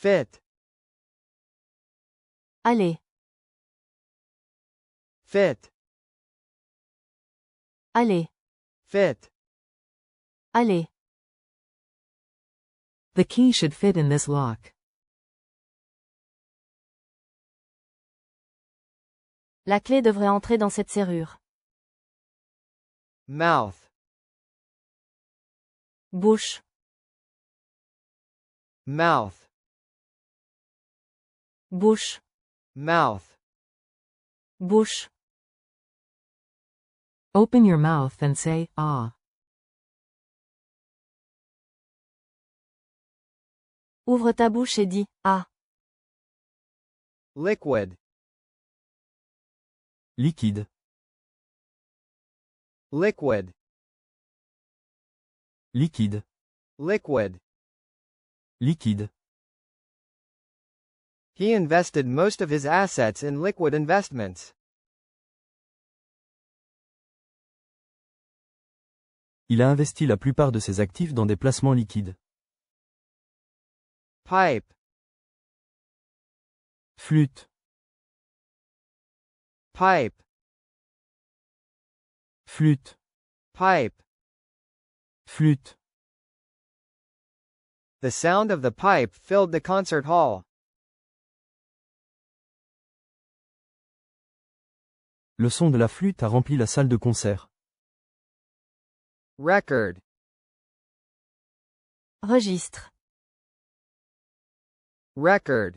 Fit. Aller. Fit. Aller. Fit. Aller. The key should fit in this lock. La clé devrait entrer dans cette serrure. Mouth. Bouche. Mouth. Bouche. Mouth. Bouche. Open your mouth and say, ah. Ouvre ta bouche et dis, ah. Liquid. Liquide. Liquid. Liquide. Liquid. Liquide. He invested most of his assets in liquid investments. Il a investi la plupart de ses actifs dans des placements liquides. Pipe. Flûte. Pipe. Flûte. Pipe. Flûte. The sound of the pipe filled the concert hall. Le son de la flûte a rempli la salle de concert. Record. Registre. Record.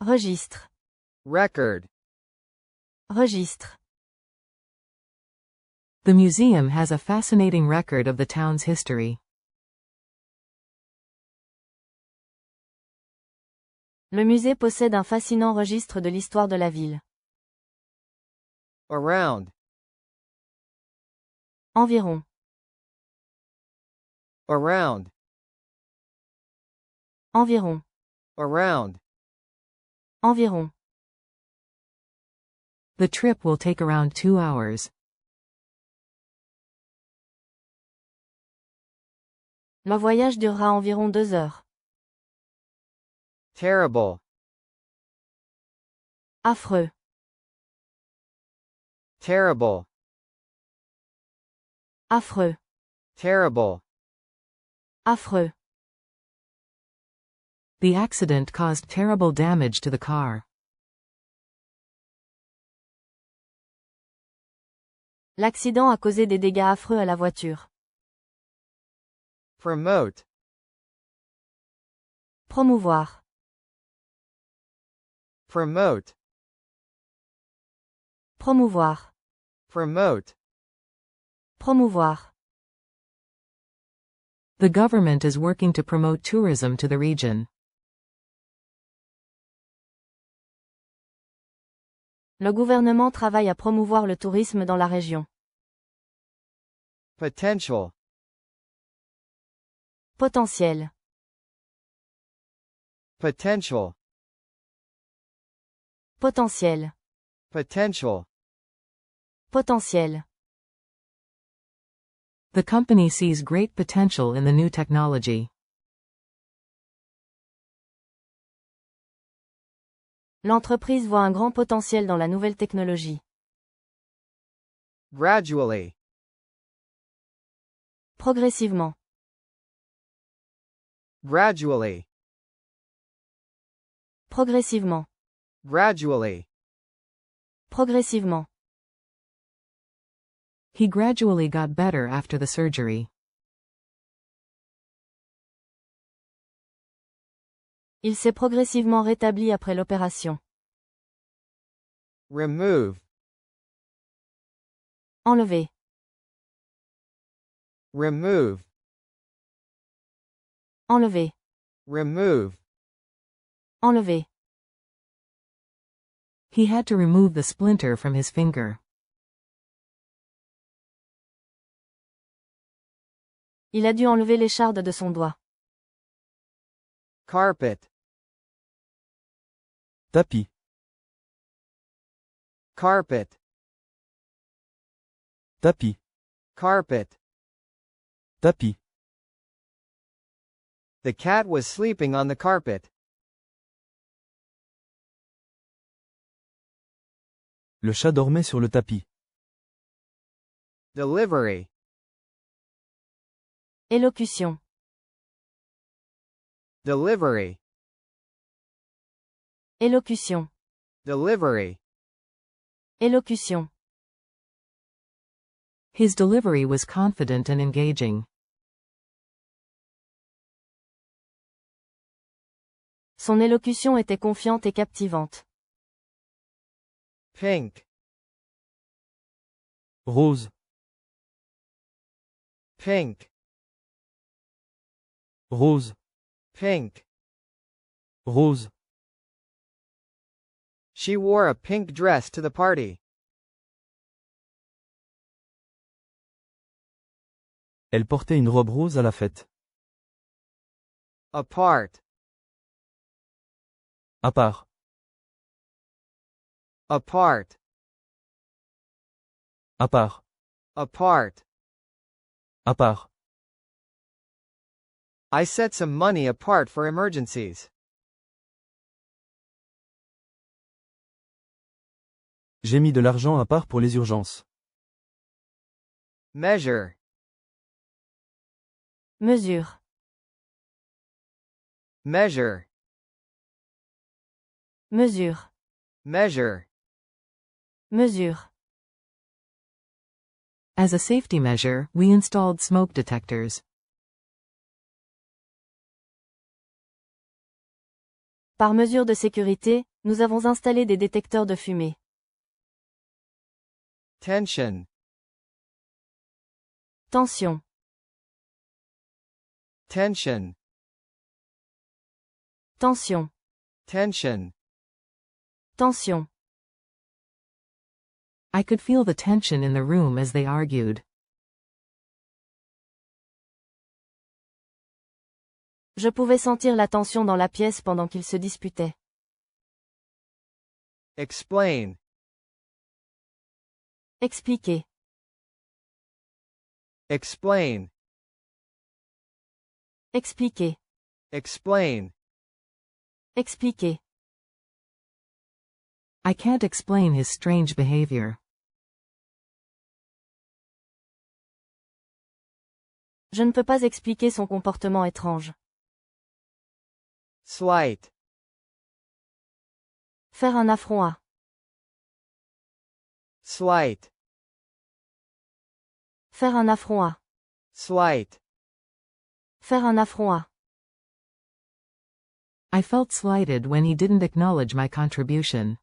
Registre. Record. Registre. The museum has a fascinating record of the town's history. Le musée possède un fascinant registre de l'histoire de la ville. Around. Environ. Around. Environ. Around. Environ. The trip will take around 2 hours. Le voyage durera environ 2 heures. Terrible. Affreux. Terrible. Affreux. Terrible. Affreux. The accident caused terrible damage to the car. L'accident a causé des dégâts affreux à la voiture. Promote. Promouvoir. Promote. Promouvoir. Promote. Promouvoir. The government is working to promote tourism to the region. Le gouvernement travaille à promouvoir le tourisme dans la région. Potential. Potentiel. Potential. Potentiel. Potential. Potentiel. The company sees great potential in the new technology. L'entreprise voit un grand potentiel dans la nouvelle technologie. Gradually. Progressivement. Gradually. Progressivement. Gradually. Progressivement. He gradually got better after the surgery. Il s'est progressivement rétabli après l'opération. Remove. Enlever. Remove. Enlever. Remove. Enlever. He had to remove the splinter from his finger. Il a dû enlever l'écharde de son doigt. Carpet. Tapis. Carpet. Tapis. Carpet. Tapis. The cat was sleeping on the carpet. Le chat dormait sur le tapis. Delivery. Élocution. Delivery. Élocution. Delivery. Élocution. His delivery was confident and engaging. Son élocution était confiante et captivante. Pink. Rose. Pink. Rose. Pink. Rose. She wore a pink dress to the party. Elle portait une robe rose à la fête. Apart. À part. Apart. À part. Apart. À part. I set some money apart for emergencies. J'ai mis de l'argent à part pour les urgences. Measure. Mesure. Measure. Mesure. Measure. Mesure. As a safety measure, we installed smoke detectors. Par mesure de sécurité, nous avons installé des détecteurs de fumée. Tension. Tension. Tension. Tension. Tension. Tension. I could feel the tension in the room as they argued. Je pouvais sentir la tension dans la pièce pendant qu'ils se disputaient. Explain. Expliquer. Explain. Expliquer. Explain. Expliquer. I can't explain his strange behavior. Je ne peux pas expliquer son comportement étrange. Slight. Faire un affront à. Slight. Faire un affront à. Slight. Faire un affront à. I felt slighted when he didn't acknowledge my contribution.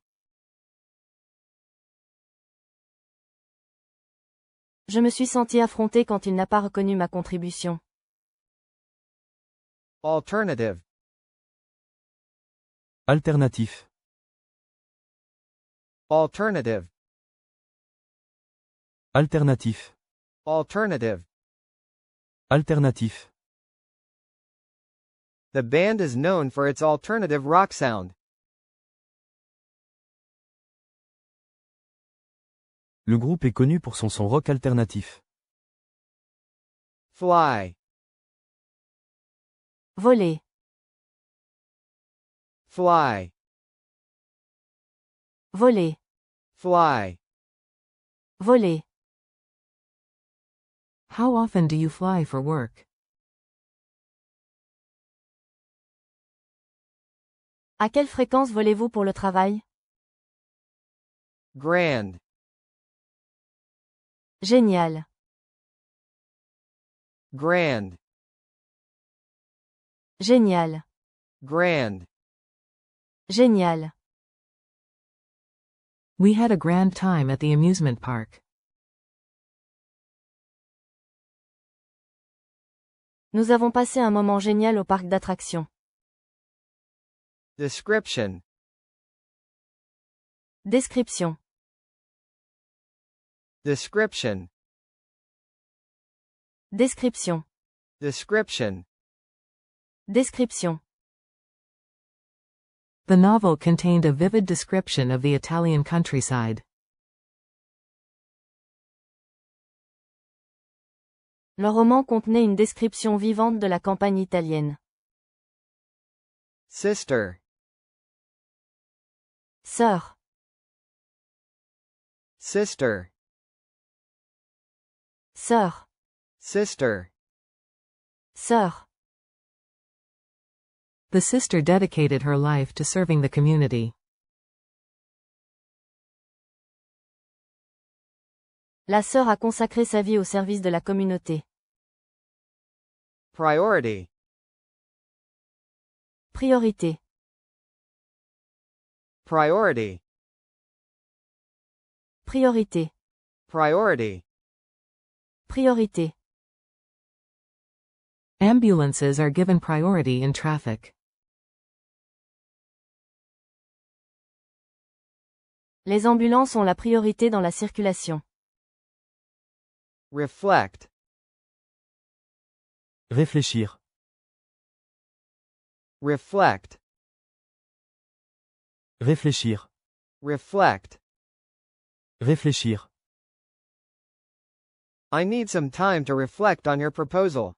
Je me suis senti affronté quand il n'a pas reconnu ma contribution. Alternative. Alternatif. Alternative. Alternatif. Alternative. Alternatif. The band is known for its alternative rock sound. Le groupe est connu pour son son rock alternatif. Fly. Voler. Fly. Voler. Fly. Voler. How often do you fly for work? À quelle fréquence volez-vous pour le travail? Grand. Génial. Grand. Génial. Grand. Génial. We had a grand time at the amusement park. Nous avons passé un moment génial au parc d'attractions. Description. Description. Description. Description. Description. Description. The novel contained a vivid description of the Italian countryside. Le roman contenait une description vivante de la campagne italienne. Sister. Sœur. Sister. Sœur. Sister. Sœur. The sister dedicated her life to serving the community. La sœur a consacré sa vie au service de la communauté. Priority. Priorité. Priority. Priorité. Priority. Priorité. Ambulances are given priority in traffic. Les ambulances ont la priorité dans la circulation. Reflect. Réfléchir. Reflect. Réfléchir. Reflect. Réfléchir. I need some time to reflect on your proposal.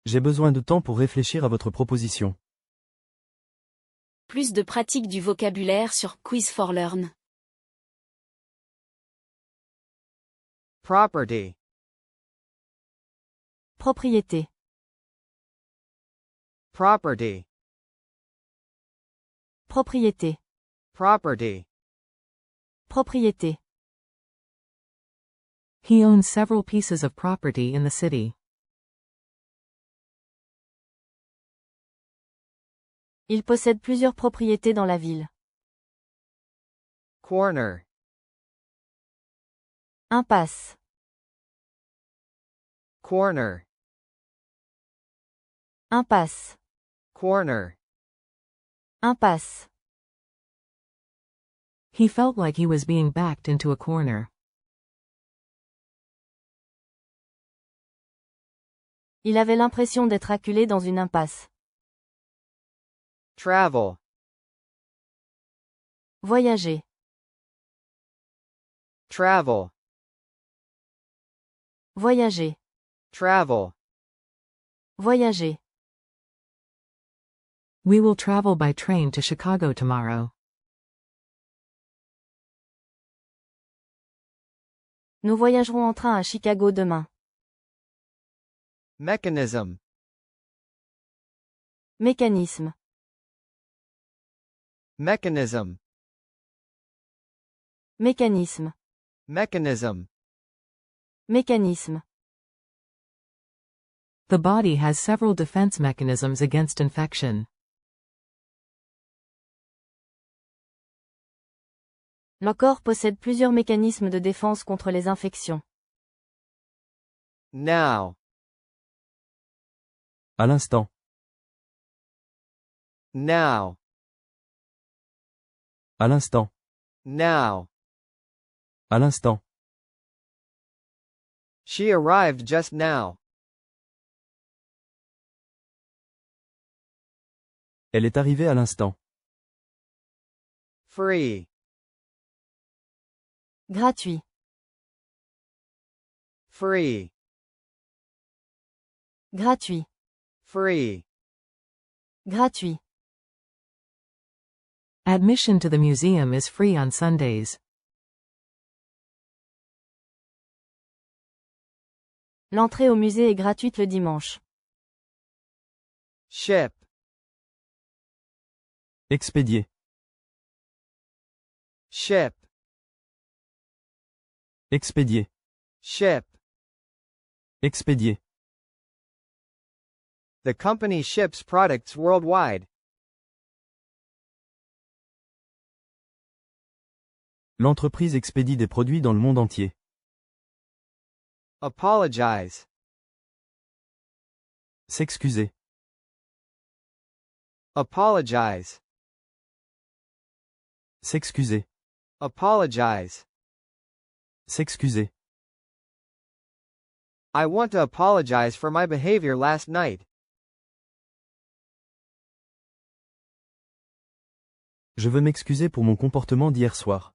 J'ai besoin de temps pour réfléchir à votre proposition. Plus de pratique du vocabulaire sur Quiz for Learn. Property. Propriété. Property. Propriété. Property. Propriété. He owns several pieces of property in the city. Il possède plusieurs propriétés dans la ville. Corner. Impasse. Corner. Impasse. Corner. Impasse. He felt like he was being backed into a corner. Il avait l'impression d'être acculé dans une impasse. Travel. Voyager. Travel. Voyager. Travel. Voyager. We will travel by train to Chicago tomorrow. Nous voyagerons en train à Chicago demain. Mechanism. Mécanisme. Mechanism. Mécanisme. Mechanism. Mécanisme. The body has several defense mechanisms against infection. Le corps possède plusieurs mécanismes de défense contre les infections. Now. À l'instant. Now. À l'instant. Now. À l'instant. She arrived just now. Elle est arrivée à l'instant. Free. Gratuit. Free. Gratuit. Free. Gratuit. Admission to the museum is free on Sundays. L'entrée au musée est gratuite le dimanche. Ship. Expédier. Ship. Expédier. Ship. Expédier. The company ships products worldwide. L'entreprise expédie des produits dans le monde entier. Apologize. S'excuser. Apologize. S'excuser. Apologize. S'excuser. I want to apologize for my behavior last night. Je veux m'excuser pour mon comportement d'hier soir.